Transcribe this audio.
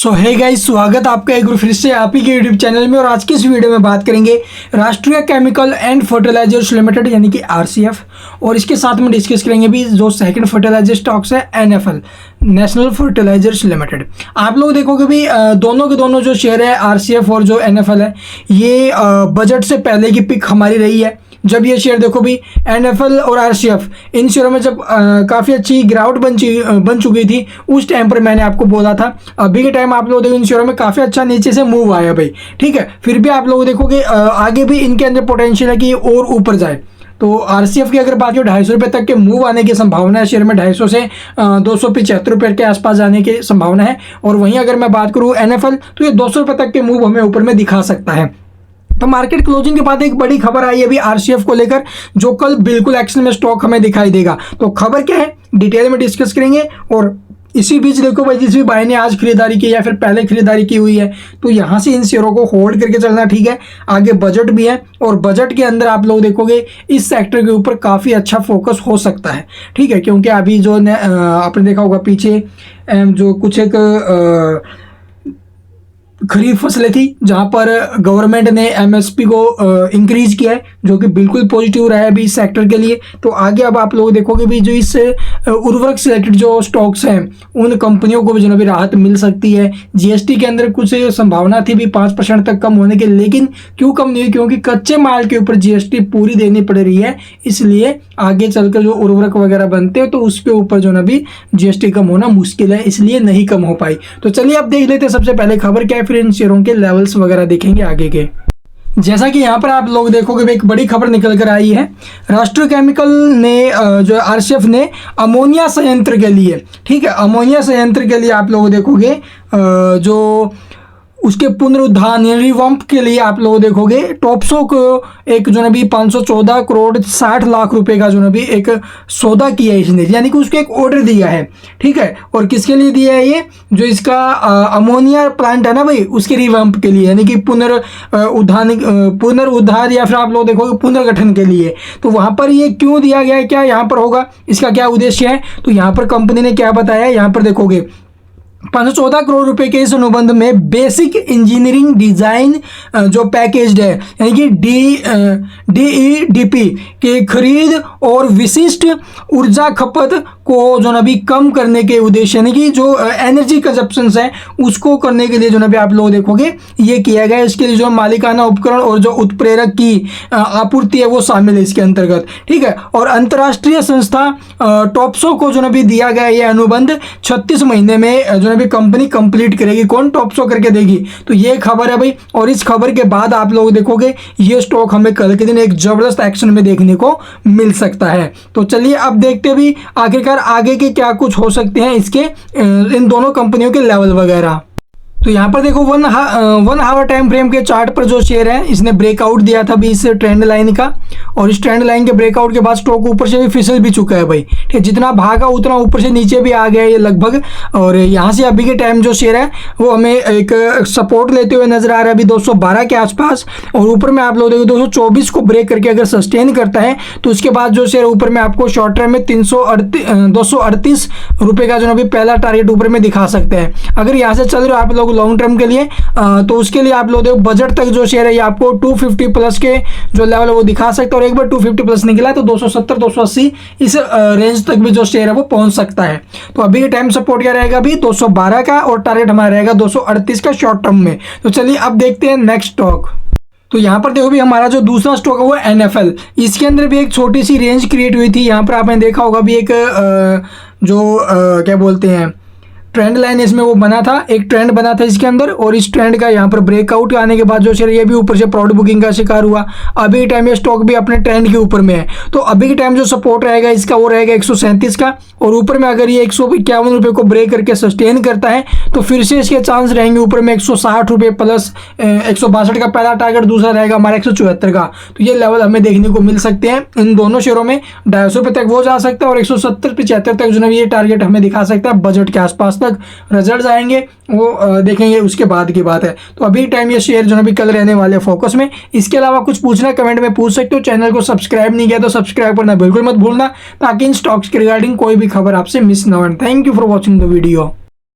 सो hey guys, स्वागत आपका एक बार फिर से आप ही के यूट्यूब चैनल में। और आज की इस वीडियो में बात करेंगे राष्ट्रीय केमिकल एंड फर्टिलाइजर्स लिमिटेड यानी कि आरसीएफ, और इसके साथ में डिस्कस करेंगे भी जो सेकंड फर्टिलाइजर स्टॉक्स है एनएफएल, नेशनल फर्टिलाइजर्स लिमिटेड। आप लोग देखोगे भी दोनों के दोनों जो शेयर है आरसीएफ और जो एनएफएल है, ये बजट से पहले की पिक हमारी रही है। जब ये शेयर देखो भी एनएफएल और आरसीएफ, इन शेयरों में जब काफ़ी अच्छी गिरावट बन चुकी थी, उस टाइम पर मैंने आपको बोला था। अभी के टाइम आप लोग देखो इन शेयरों में काफ़ी अच्छा नीचे से मूव आया भाई, ठीक है। फिर भी आप लोग देखोगे आगे भी इनके अंदर पोटेंशियल है कि और ऊपर जाए। तो आरसीएफ की अगर बात करें 250 रुपये तक के मूव आने की संभावना है, शेयर में 250 से 275 रुपये के आसपास जाने की संभावना है। और वहीं अगर मैं बात करूँ एनएफएल, तो ये 200 रुपये तक के मूव हमें ऊपर में दिखा सकता है। तो मार्केट क्लोजिंग के बाद एक बड़ी खबर आई है अभी आरसीएफ को लेकर, जो कल बिल्कुल एक्शन में स्टॉक हमें दिखाई देगा। तो खबर क्या है डिटेल में डिस्कस करेंगे। और इसी बीच देखो भाई, जिस भी भाई ने आज खरीदारी की या फिर पहले खरीदारी की हुई है, तो यहाँ से इन शेयरों को होल्ड करके चलना ठीक है। आगे बजट भी है और बजट के अंदर आप लोग देखोगे इस सेक्टर के ऊपर काफ़ी अच्छा फोकस हो सकता है, ठीक है। क्योंकि अभी जो आपने देखा होगा पीछे जो कुछ एक खरीफ फसलें थी जहां पर गवर्नमेंट ने एमएसपी को इंक्रीज किया है, जो कि बिल्कुल पॉजिटिव रहा है अभी इस सेक्टर के लिए। तो आगे अब आप लोग देखोगे भी जो इस उर्वरक से रिलेटेड जो स्टॉक्स हैं, उन कंपनियों को भी जो भी राहत मिल सकती है। जीएसटी के अंदर कुछ संभावना थी भी 5% तक कम होने की, लेकिन क्यों कम नहीं हुई? क्योंकि कच्चे माल के ऊपर जीएसटी पूरी देनी पड़ रही है, इसलिए आगे चलकर जो उर्वरक वगैरह बनते हैं तो उसके ऊपर जो ना भी जीएसटी कम होना मुश्किल है, इसलिए नहीं कम हो पाई। तो चलिए अब देख लेते हैं सबसे पहले खबर क्या है, फिर इन शेयरों के लेवल्स वगैरह देखेंगे आगे के। जैसा कि यहाँ पर आप लोग देखोगे एक बड़ी खबर निकल कर आई है, राष्ट्रीय केमिकल ने जो आरसीएफ ने अमोनिया संयंत्र के लिए, ठीक है, अमोनिया संयंत्र के लिए आप लोग देखोगे जो उसके पुनरुद्धार रिवम्प के लिए आप लोग देखोगे टॉप्सो को एक जो ना भी 514 करोड़ 60 लाख रुपए का जो ना भी एक सौदा किया है इसने, यानी कि उसको एक ऑर्डर दिया है, ठीक है। और किसके लिए दिया है? ये जो इसका अमोनिया प्लांट है ना भाई, उसके रिवम्प के लिए, यानी कि पुनरुद्धार या फिर आप लोग देखोगे पुनर्गठन के लिए। तो वहाँ पर ये क्यों दिया गया है, क्या यहाँ पर होगा, इसका क्या उद्देश्य है? तो यहाँ पर कंपनी ने क्या बताया, यहाँ पर देखोगे 514 करोड़ रुपए के इस अनुबंध में बेसिक इंजीनियरिंग डिजाइन जो पैकेज है, यानी कि डीईडीपी के खरीद और विशिष्ट ऊर्जा खपत को जो ना भी कम करने के उद्देश्य, यानी कि जो एनर्जी कंजप्शन है उसको करने के लिए जो ना भी आप लोग देखोगे ये किया गया। इसके लिए जो मालिकाना उपकरण और जो उत्प्रेरक की आपूर्ति है वो शामिल है इसके अंतर्गत, ठीक है। और अंतर्राष्ट्रीय संस्था टॉप्सो को जो ना भी दिया गया ये अनुबंध 36 महीने में जो भी कंपनी कंप्लीट करेगी। कौन? टॉप्सो करके देगी। तो ये खबर है भाई, और इस खबर के बाद आप लोग देखोगे ये स्टॉक हमें कल के दिन एक जबरदस्त एक्शन में देखने को मिल सकता है। तो चलिए अब देखते भी आखिरकार आगे के क्या कुछ हो सकते हैं इसके इन दोनों कंपनियों के लेवल वगैरह। तो यहाँ पर देखो 1 आवर टाइम फ्रेम के चार्ट पर जो शेयर है इसने ब्रेकआउट दिया था भी इस ट्रेंड लाइन का, और इस ट्रेंड लाइन के ब्रेकआउट के बाद स्टॉक ऊपर से भी फिसल भी चुका है भाई, ठीक है। जितना भागा उतना ऊपर से नीचे भी आ गया ये लगभग। और यहाँ से अभी के टाइम जो शेयर है वो हमें एक सपोर्ट लेते हुए नजर आ रहा है अभी 212 के आसपास। और ऊपर में आप लोग देखो 224 को ब्रेक करके अगर सस्टेन करता है तो उसके बाद जो शेयर ऊपर में आपको शॉर्ट टर्म में 238 रुपये का जो अभी पहला टारगेट ऊपर में दिखा सकते हैं। अगर यहाँ से चल रहे हो आप लोग लॉन्ग टर्म के लिए, तो उसके लिए आप लोग देखो बजट तक जो शेयर है ये आपको 250 प्लस के जो लेवल है वो दिखा सकते हैं। और एक बार 250 प्लस निकला है तो 270 280 इस रेंज तक भी जो शेयर है वो पहुंच सकता है। तो अभी के टाइम सपोर्ट क्या रहेगा अभी 212 का, और टारगेट हमारा रहेगा 238 का शॉर्ट टर्म में। तो चलिए अब देखते हैं नेक्स्ट स्टॉक। तो यहाँ पर देखो भी हमारा जो दूसरा स्टॉक है वो एनएफएल, इसके अंदर भी एक छोटी सी रेंज क्रिएट हुई थी। यहाँ पर आपने देखा होगा भी एक क्या बोलते हैं ट्रेंड लाइन इसमें वो बना था, एक ट्रेंड बना था इसके अंदर, और इस ट्रेंड का यहाँ पर ब्रेकआउट आने के बाद जो शेयर ये भी ऊपर से प्राउड बुकिंग का शिकार हुआ। अभी के टाइम ये स्टॉक भी अपने ट्रेंड के ऊपर में है। तो अभी के टाइम जो सपोर्ट रहेगा इसका वो रहेगा 137 का, और ऊपर में अगर ये 151 रुपये को ब्रेक करके सस्टेन करता है तो फिर से इसके चांस रहेंगे ऊपर में 160 रुपये प्लस 162 का पहला टारगेट, दूसरा रहेगा हमारा 174 का। तो ये लेवल हमें देखने को मिल सकते हैं इन दोनों शेयरों में। 250 रुपये तक वो जा सकता है और 170-75 तक जो है ये टारगेट हमें दिखा सकता है। बजट के आसपास तक रिजल्ट्स आएंगे वो देखेंगे उसके बाद की बात है। तो अभी टाइम ये शेयर जो है भी कल रहने वाले फोकस में। इसके अलावा कुछ पूछना कमेंट में पूछ सकते हो। चैनल को सब्सक्राइब नहीं किया तो सब्सक्राइब करना बिल्कुल मत भूलना, ताकि इन स्टॉक्स के रिगार्डिंग कोई भी खबर आपसे मिस ना हो। Thank you for watching the video.